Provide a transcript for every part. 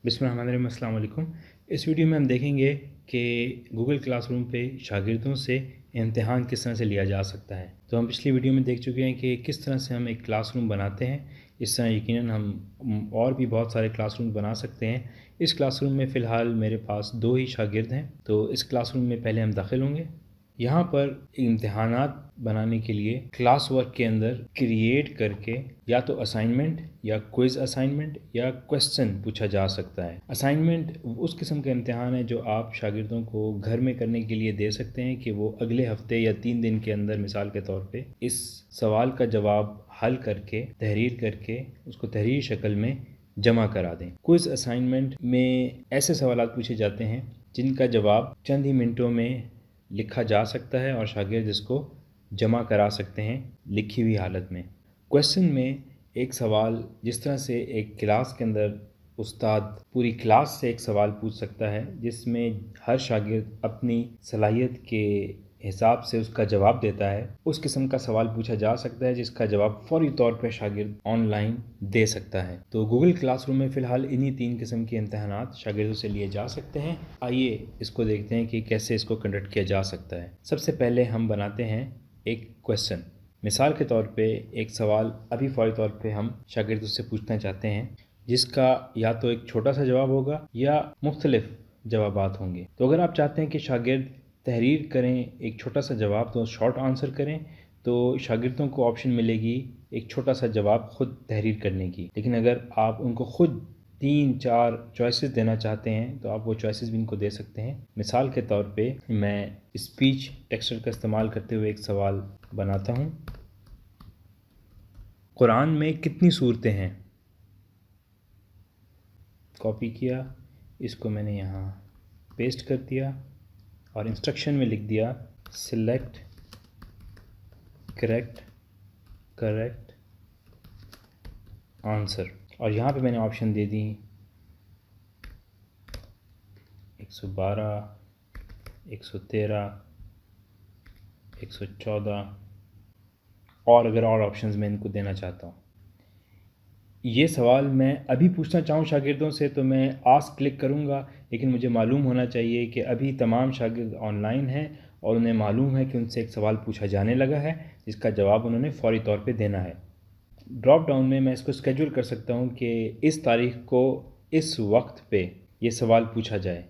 बिस्मिल्लाहिर्रहमानिर्रहीम, अस्सलाम वालेकुम। इस वीडियो में हम देखेंगे कि गूगल क्लासरूम पे शागिर्दों से इम्तिहान किस तरह से लिया जा सकता है। तो हम पिछली वीडियो में देख चुके हैं कि किस तरह से हम एक क्लासरूम बनाते हैं। इस तरह यकीनन हम और भी बहुत सारे क्लासरूम बना सकते हैं। इस क्लासरूम में फ़िलहाल मेरे पास 2 ही शागिर्द हैं, तो इस क्लासरूम में पहले हम दाखिल होंगे। यहाँ पर इम्तिहानात बनाने के लिए क्लास वर्क के अंदर क्रिएट करके या तो असाइनमेंट या क्विज़ असाइनमेंट या क्वेश्चन पूछा जा सकता है। असाइनमेंट उस किस्म का इम्तिहान है जो आप शागिर्दों को घर में करने के लिए दे सकते हैं कि वो अगले हफ्ते या 3 दिन के अंदर मिसाल के तौर पे इस सवाल का जवाब हल करके तहरीर करके उसको तहरीरी शक्ल में जमा करा दें। क्विज़ असाइनमेंट में ऐसे सवाल पूछे जाते हैं जिनका जवाब चंद ही मिनटों में लिखा जा सकता है और शागिर्द इसको जमा करा सकते हैं लिखी हुई हालत में। क्वेश्चन में एक सवाल जिस तरह से एक क्लास के अंदर उस्ताद पूरी क्लास से एक सवाल पूछ सकता है जिसमें हर शागिर्द अपनी सलाहियत के हिसाब से उसका जवाब देता है, उस किस्म का सवाल पूछा जा सकता है जिसका जवाब फौरी तौर पर शागिर्द ऑनलाइन दे सकता है। तो गूगल क्लासरूम में फ़िलहाल इन्हीं 3 किस्म के इम्तिहानात शागिर्दों से लिए जा सकते हैं। आइए इसको देखते हैं कि कैसे इसको कंडक्ट किया जा सकता है। सबसे पहले हम बनाते हैं एक क्वेश्चन। मिसाल के तौर पे एक सवाल अभी फौरी तौर पे हम शागिर्दों से पूछना चाहते हैं जिसका या तो एक छोटा सा जवाब होगा या मुख्तलिफ जवाबात होंगे। तो अगर आप चाहते हैं कि शागिर्द तहरीर करें, एक छोटा सा जवाब तो शॉर्ट आंसर करें, तो शागिर्दों को ऑप्शन मिलेगी एक छोटा सा जवाब ख़ुद तहरीर करने की। लेकिन अगर आप उनको ख़ुद 3-4 चॉइसेस देना चाहते हैं तो आप वो चॉइसेस भी इनको दे सकते हैं। मिसाल के तौर पे मैं स्पीच टेक्सचर का इस्तेमाल करते हुए एक सवाल बनाता हूँ। कुरान में कितनी सूरतें हैं? कॉपी किया, इसको मैंने यहाँ पेस्ट कर दिया और इंस्ट्रक्शन में लिख दिया सिलेक्ट करेक्ट आंसर। और यहाँ पे मैंने ऑप्शन दे दी 112, 113, 114 और अगर और ऑप्शंस मैं इनको देना चाहता हूँ। ये सवाल मैं अभी पूछना चाहूँ शागिर्दों से तो मैं आस्क क्लिक करूँगा, लेकिन मुझे मालूम होना चाहिए कि अभी तमाम शागिर्द ऑनलाइन हैं और उन्हें मालूम है कि उनसे एक सवाल पूछा जाने लगा है जिसका जवाब उन्होंने फ़ौरी तौर पे देना है। ड्रॉप डाउन में मैं इसको स्केड्यूल कर सकता हूँ कि इस तारीख़ को इस वक्त पे ये सवाल पूछा जाए।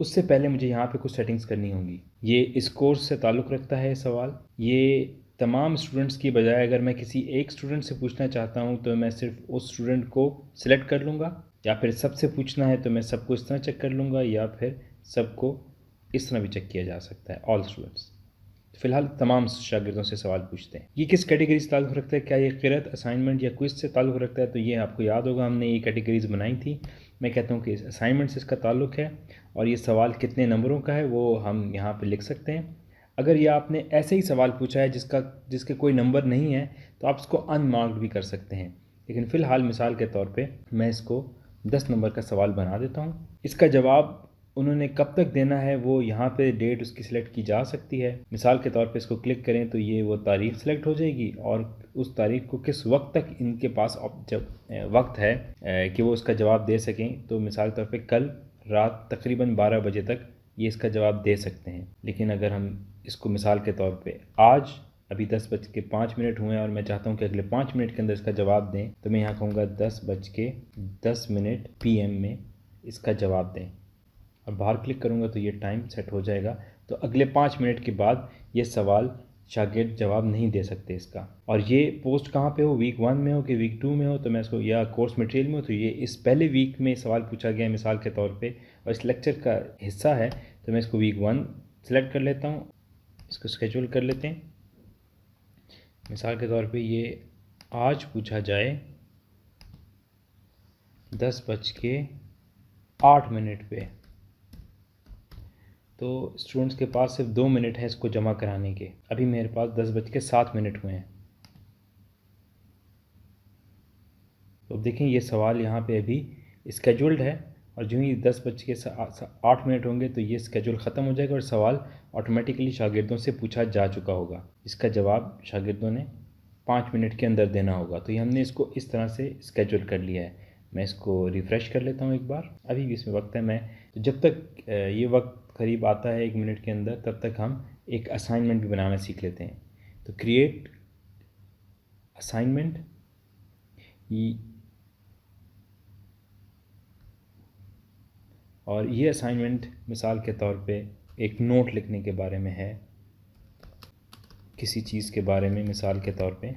उससे पहले मुझे यहाँ पे कुछ सेटिंग्स करनी होंगी। ये इस कोर्स से ताल्लुक़ रखता है सवाल। ये तमाम स्टूडेंट्स की बजाय अगर मैं किसी एक स्टूडेंट से पूछना चाहता हूँ तो मैं सिर्फ उस स्टूडेंट को सिलेक्ट कर लूँगा, या फिर सबसे पूछना है तो मैं सबको इस तरह चेक कर लूँगा, या फिर सबको इस तरह भी चेक किया जा सकता है, ऑल स्टूडेंट्स। फ़िलहाल तमाम शागिर्दों से सवाल पूछते हैं। ये किस कैटेगरी से ताल्लुक़ रखता है? क्या ये क़िराअत, असाइनमेंट या क्विज़ से ताल्लुक़ रखता है? तो ये आपको याद होगा हमने ये कैटेगरीज़ बनाई थी। मैं कहता हूँ कि इस असाइनमेंट से इसका ताल्लुक़ है और ये सवाल कितने नंबरों का है वो हम यहाँ पर लिख सकते हैं। अगर ये आपने ऐसे ही सवाल पूछा है जिसके कोई नंबर नहीं है तो आप इसको अनमार्क्ड भी कर सकते हैं, लेकिन फ़िलहाल मिसाल के तौर पे मैं इसको 10 नंबर का सवाल बना देता हूँ। इसका जवाब उन्होंने कब तक देना है वो यहाँ पे डेट उसकी सिलेक्ट की जा सकती है। मिसाल के तौर पे इसको क्लिक करें तो ये वो तारीख़ सिलेक्ट हो जाएगी और उस तारीख़ को किस वक्त तक इनके पास जब वक्त है कि वो इसका जवाब दे सकें। तो मिसाल के तौर पे कल रात तकरीबन 12 बजे तक ये इसका जवाब दे सकते हैं। लेकिन अगर हम इसको मिसाल के तौर पे आज अभी 10:05 हुए हैं और मैं चाहता हूँ कि अगले 5 मिनट के अंदर इसका जवाब दें, तो मैं यहाँ कहूँगा 10:10 PM में इसका जवाब दें और बाहर क्लिक करूँगा तो ये टाइम सेट हो जाएगा। तो अगले 5 मिनट के बाद ये सवाल शागिर्द जवाब नहीं दे सकते इसका। और ये पोस्ट कहाँ पे हो, वीक 1 में हो कि वीक 2 में हो, तो मैं इसको, या कोर्स मटेरियल में हो तो ये इस पहले वीक में सवाल पूछा गया मिसाल के तौर पे और इस लेक्चर का हिस्सा है, तो मैं इसको वीक 1 सेलेक्ट कर लेता हूँ। इसको स्केड्यूल कर लेते हैं। मिसाल के तौर पे ये आज पूछा जाए 10:08 पे, तो स्टूडेंट्स के पास सिर्फ 2 मिनट है इसको जमा कराने के। अभी मेरे पास 10:07 हुए हैं। तो अब देखें ये सवाल यहाँ पे अभी स्केड्यूल्ड है और जो ही 10:08 होंगे तो ये स्केड्यूल ख़त्म हो जाएगा और सवाल ऑटोमेटिकली शागिर्दों से पूछा जा चुका होगा। इसका जवाब शागिर्दों ने 5 मिनट के अंदर देना होगा। तो ये हमने इसको इस तरह से स्केड्यूल कर लिया है। मैं इसको रिफ़्रेश कर लेता हूँ एक बार। अभी भी इसमें वक्त है। मैं तो जब तक ये वक्त करीब आता है 1 मिनट के अंदर, तब तक हम एक असाइनमेंट भी बनाना सीख लेते हैं। तो क्रिएट असाइनमेंट, और ये असाइनमेंट मिसाल के तौर पे एक नोट लिखने के बारे में है, किसी चीज़ के बारे में मिसाल के तौर पे,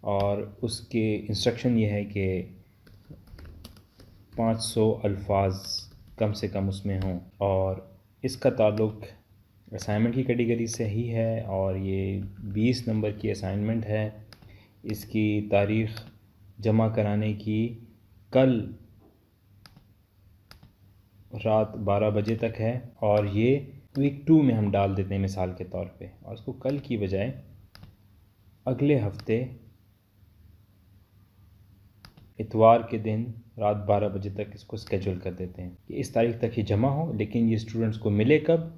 और उसके इंस्ट्रक्शन ये है कि 500 अल्फाज कम से कम उसमें हों, और इसका ताल्लुक़ असाइनमेंट की कैटेगरी से ही है, और ये 20 नंबर की असाइनमेंट है। इसकी तारीख़ जमा कराने की कल रात 12 बजे तक है, और ये वीक 2 में हम डाल देते हैं मिसाल के तौर पे, और उसको कल की बजाय अगले हफ्ते इतवार के दिन रात 12 बजे तक इसको स्केड्यूल कर देते हैं कि इस तारीख तक ही जमा हो। लेकिन ये स्टूडेंट्स को मिले कब?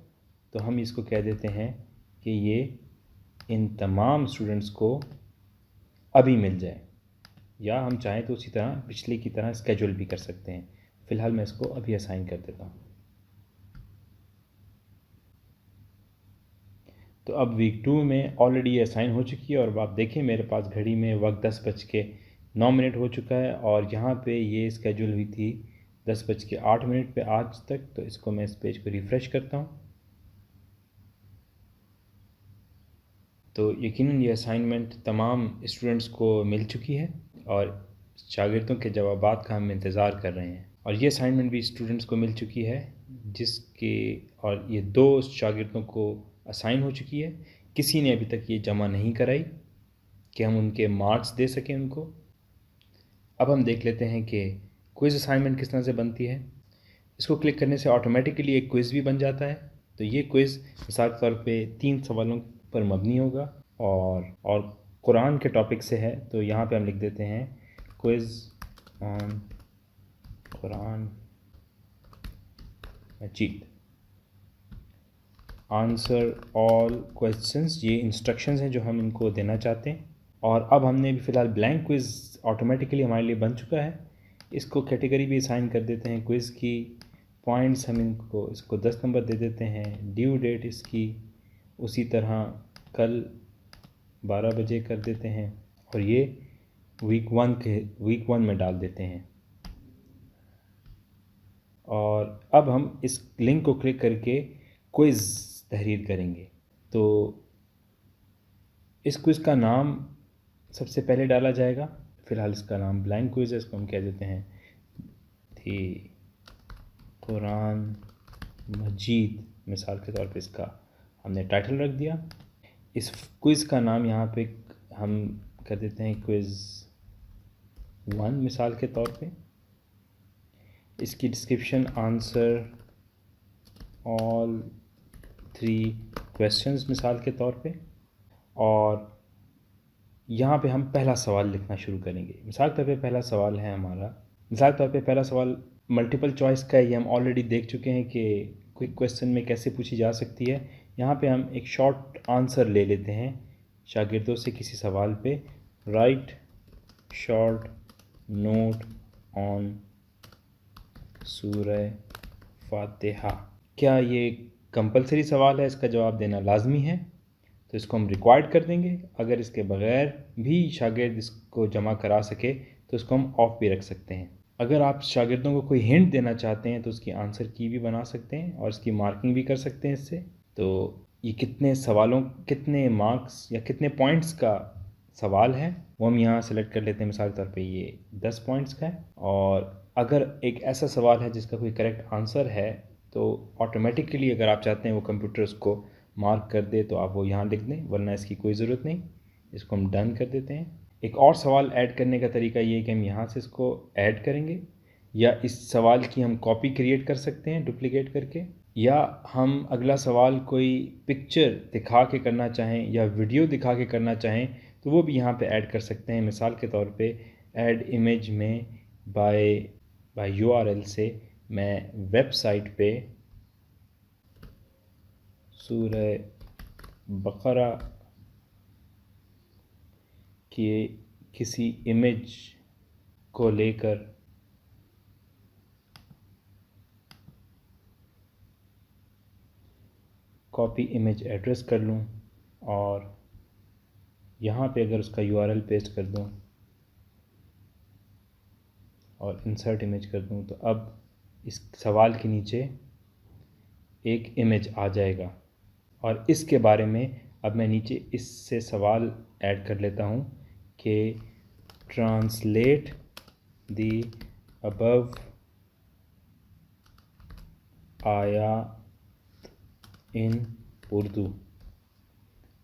तो हम इसको कह देते हैं कि ये इन तमाम स्टूडेंट्स को अभी मिल जाए, या हम चाहें तो उसी तरह पिछले की तरह स्केड्यूल भी कर सकते हैं। फ़िलहाल मैं इसको अभी असाइन कर देता हूँ। तो अब वीक 2 में ऑलरेडी ये असाइन हो चुकी है, और आप देखें मेरे पास घड़ी में वक्त 10:09 हो चुका है, और यहाँ पे ये स्केड्यूल हुई थी 10:08 पे आज तक। तो इसको मैं इस पेज को रिफ़्रेश करता हूँ। तो यकीनन ये असाइनमेंट तमाम स्टूडेंट्स को मिल चुकी है, और शागिर्दों के जवाबात का हम इंतज़ार कर रहे हैं। और ये असाइनमेंट भी स्टूडेंट्स को मिल चुकी है, जिसके और ये 2 शागिर्दों को असाइन हो चुकी है। किसी ने अभी तक ये जमा नहीं कराई कि हम उनके मार्क्स दे सकें उनको। अब हम देख लेते हैं कि क्विज़ असाइनमेंट किस तरह से बनती है। इसको क्लिक करने से ऑटोमेटिकली एक क्विज़ भी बन जाता है। तो ये क्विज़ मिसाल के तौर पे 3 सवालों पर मबनी होगा, और कुरान के टॉपिक से है। तो यहाँ पे हम लिख देते हैं quiz on Quran Majeed, answer all questions. ये इंस्ट्रक्शंस हैं जो हम इनको देना चाहते हैं। और अब हमने भी फ़िलहाल ब्लैंक क्विज़ ऑटोमेटिकली हमारे लिए बन चुका है। इसको कैटेगरी भी असाइन कर देते हैं क्विज़ की। पॉइंट्स हम इसको 10 नंबर दे देते हैं। ड्यू डेट इसकी उसी तरह कल 12 बजे कर देते हैं, और ये वीक 1 में डाल देते हैं। और अब हम इस लिंक को क्लिक करके क्विज़ तहरीर करेंगे। तो इस क्विज़ का नाम सबसे पहले डाला जाएगा। फ़िलहाल इसका नाम ब्लैंक क्विज़ है, इसको हम कह देते हैं थी कुरान मजीद। मिसाल के तौर पे इसका हमने टाइटल रख दिया। इस क्विज़ का नाम यहाँ पे हम कर देते हैं क्विज़ 1 मिसाल के तौर पे। इसकी डिस्क्रिप्शन आंसर ऑल 3 क्वेश्चंस मिसाल के तौर पे, और यहाँ पे हम पहला सवाल लिखना शुरू करेंगे। मिसाल के तौर पे पहला सवाल है हमारा, मिसाल के तौर पे पहला सवाल मल्टीपल चॉइस का है। ये हम ऑलरेडी देख चुके हैं कि क्विक क्वेश्चन में कैसे पूछी जा सकती है। यहाँ पे हम एक शॉर्ट आंसर ले लेते हैं शागिर्दों से किसी सवाल पे। राइट शॉर्ट नोट ऑन सूरह फातिहा। क्या ये कंपलसरी सवाल है? इसका जवाब देना लाजमी है, तो इसको हम रिक्वायर्ड कर देंगे। अगर इसके बग़ैर भी शागिर्द इसको जमा करा सके तो इसको हम ऑफ भी रख सकते हैं। अगर आप शागिर्दों को कोई हिंट देना चाहते हैं तो उसकी आंसर की भी बना सकते हैं, और इसकी मार्किंग भी कर सकते हैं इससे। तो ये कितने सवालों, कितने मार्क्स या कितने पॉइंट्स का सवाल है वो हम यहाँ सेलेक्ट कर लेते हैं। मिसाल के तौर पे ये 10 पॉइंट्स का है। और अगर एक ऐसा सवाल है जिसका कोई करेक्ट आंसर है, तो ऑटोमेटिकली अगर आप चाहते हैं वो कंप्यूटर उसको मार्क कर दे तो आप वो यहाँ लिख दें, वरना इसकी कोई ज़रूरत नहीं। इसको हम डन कर देते हैं। एक और सवाल ऐड करने का तरीका ये है कि हम यहाँ से इसको ऐड करेंगे, या इस सवाल की हम कॉपी क्रिएट कर सकते हैं डुप्लिकेट करके, या हम अगला सवाल कोई पिक्चर दिखा के करना चाहें या वीडियो दिखा के करना चाहें तो वो भी यहाँ पे ऐड कर सकते हैं। मिसाल के तौर पे ऐड इमेज में बाय URL से मैं वेबसाइट पे सूरह बकरा के किसी इमेज को लेकर कॉपी इमेज एड्रेस कर लूँ और यहाँ पे अगर उसका URL पेस्ट कर दूँ और इंसर्ट इमेज कर दूँ तो अब इस सवाल के नीचे एक इमेज आ जाएगा। और इसके बारे में अब मैं नीचे इससे सवाल ऐड कर लेता हूँ कि ट्रांसलेट दी अबव आयात इन उर्दू।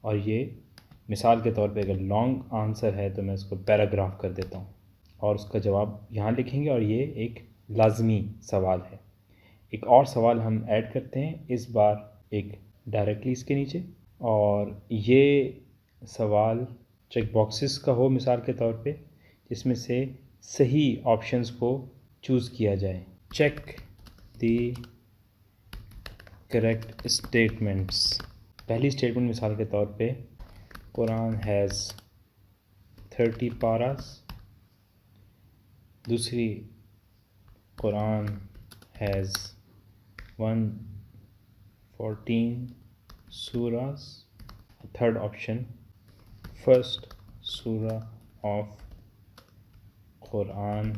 और ये मिसाल के तौर पे अगर लॉन्ग आंसर है तो मैं इसको पैराग्राफ कर देता हूँ और उसका जवाब यहाँ लिखेंगे और ये एक लाजमी सवाल है। एक और सवाल हम ऐड करते हैं, इस बार एक डायरेक्टली इसके नीचे, और ये सवाल चेक बॉक्सेस का हो मिसाल के तौर पे, जिसमें से सही ऑप्शंस को चूज़ किया जाए। Check the correct statements. पहली स्टेटमेंट मिसाल के तौर पे कुरान हैज़ 30 पारास। दूसरी कुरान हैज़ 114 सूरास। थर्ड ऑप्शन फर्स्ट सूरा ऑफ कुरान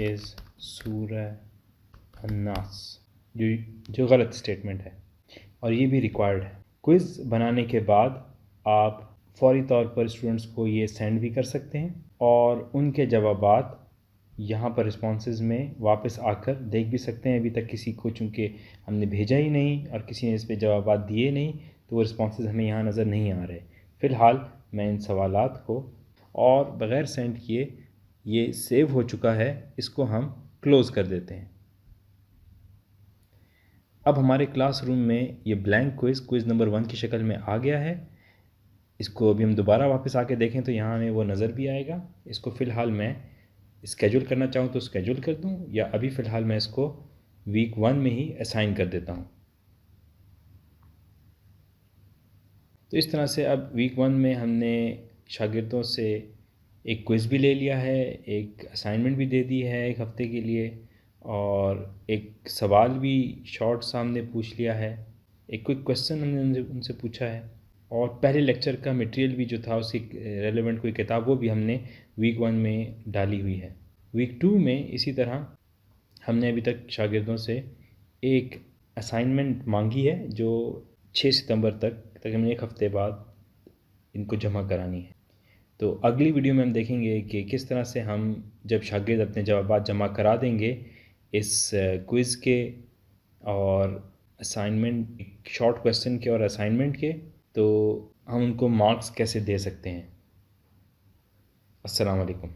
इज़ सूरा अन्नास, जो गलत स्टेटमेंट है और ये भी रिक्वायर्ड है। क्विज़ बनाने के बाद आप फौरी तौर पर स्टूडेंट्स को ये सेंड भी कर सकते हैं और उनके जवाबात यहाँ पर रिस्पॉन्सेज में वापस आकर देख भी सकते हैं। अभी तक किसी को चूँकि हमने भेजा ही नहीं और किसी ने इस पर जवाबात दिए नहीं तो वो रिस्पॉन्सेज हमें यहाँ नज़र नहीं आ रहे। फ़िलहाल मैं इन सवालात को और बग़ैर सेंड किए ये सेव हो चुका है, इसको हम क्लोज़ कर देते हैं। अब हमारे क्लासरूम में ये ब्लैंक क्विज़ नंबर 1 की शक्ल में आ गया है। इसको अभी हम दोबारा वापस आके देखें तो यहाँ हमें वो नज़र भी आएगा। इसको फ़िलहाल मैं स्केड्यूल करना चाहूँ तो स्केड्यूल कर दूँ, या अभी फ़िलहाल मैं इसको वीक 1 में ही असाइन कर देता हूँ। तो इस तरह से अब वीक 1 में हमने शागिर्दों से एक क्विज़ भी ले लिया है, एक असाइनमेंट भी दे दी है एक हफ़्ते के लिए, और एक सवाल भी शॉर्ट सामने पूछ लिया है, एक क्विक क्वेश्चन हमने उनसे पूछा है, और पहले लेक्चर का मटेरियल भी जो था उसकी रेलेवेंट कोई किताब वो भी हमने वीक 1 में डाली हुई है। वीक 2 में इसी तरह हमने अभी तक शागिर्दों से एक असाइनमेंट मांगी है जो 6 सितंबर तक तकरीबन एक हफ़्ते बाद इनको जमा करानी है। तो अगली वीडियो में हम देखेंगे कि किस तरह से हम जब शागिर्द अपने जवाबात जमा करा देंगे इस क्विज़ के और असाइनमेंट, शॉर्ट क्वेश्चन के और असाइनमेंट के, तो हम उनको मार्क्स कैसे दे सकते हैं। अस्सलाम वालेकुम।